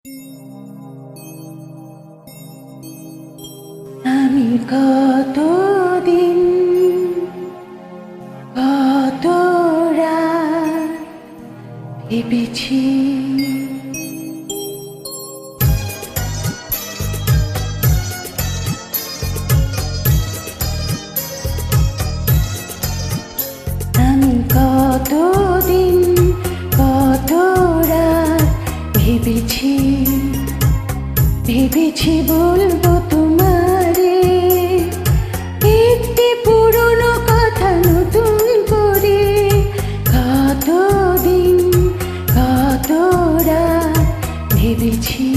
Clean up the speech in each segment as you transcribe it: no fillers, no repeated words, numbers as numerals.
আমি কতদিন কত রাত ভেবেছি আমি কতদিন কত রাত ভেবেছি ভেবেছি বলবো তোমারে একটি পুরনো কথা নতুন করে। কতদিন কত রাত ভেবেছি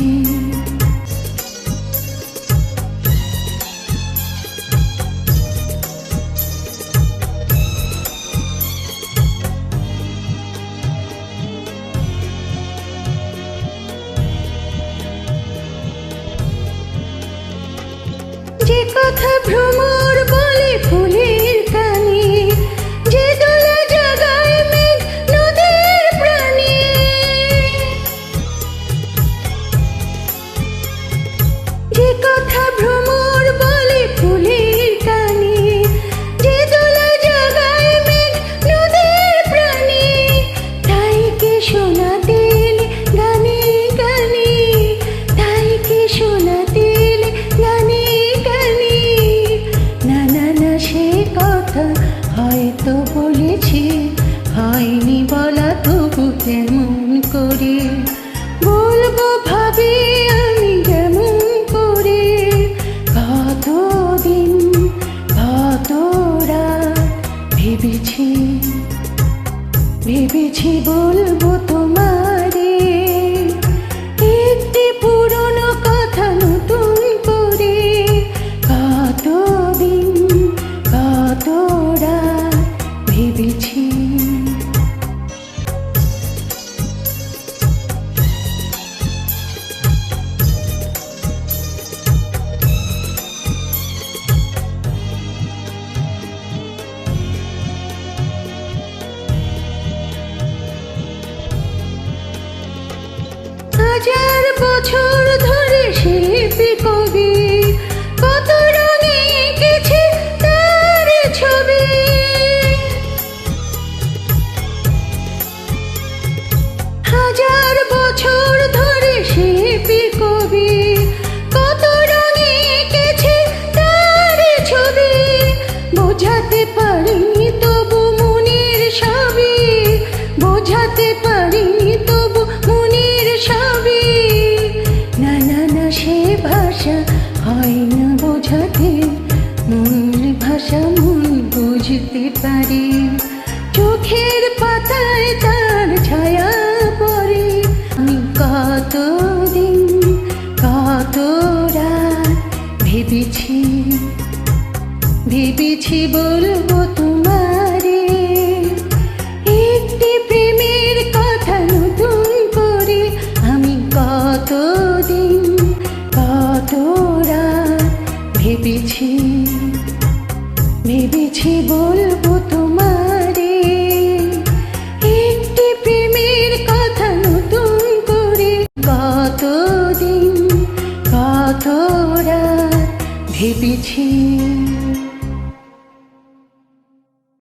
যে কথা ভ্রমর বলে ফুলের কানে, যে দোলা জাগায় মেঘ নদীর প্রাণে। যে কথা ভ্রমর বলে ফুলের কানে, যে দোলা জাগায় মেঘ নদীর প্রাণে। তাই কি শোনাতে গানে গানে, তাই কি শোনাতে গানে গানে। না না না সে কথা হয়তো বলেছি, হয়নি বলা তবু কেমন করে বলবো ভাবে আমি কেমন করে। কতদিন কত রাত ভেবেছি ভেবেছি বলবো তোমারে একটি পুরনো কথা নতুন করে। কতদিন কত রাত ভেবেছি হাজার বছর ধরে শিল্পী কবি কত রঙে এঁকেছে তার ছবি। হাজার বছর ধরে শিল্পী কবি কত রঙে এঁকেছে তার ছবি। বোঝাতে পারিনি তবু মনের সবই, বোঝাতে পারিনি তবু মনের সবই। না না না সে ভাষা হয় না বোঝাতে, মনের ভাষা মন বুঝতে পারে। চোখের পাতায় তার ছায়া পড়ে। আমি কতদিন কত রাত ভেবেছি ভেবেছি বলবো তোমারে একটি প্রেমের কথা নতুন করে। আমি কতদিন কত রাত ভেবেছি ভেবেছি বলবো তোমারে একটি প্রেমের কথা নতুন করে। কতদিন কত রাত ভেবেছি।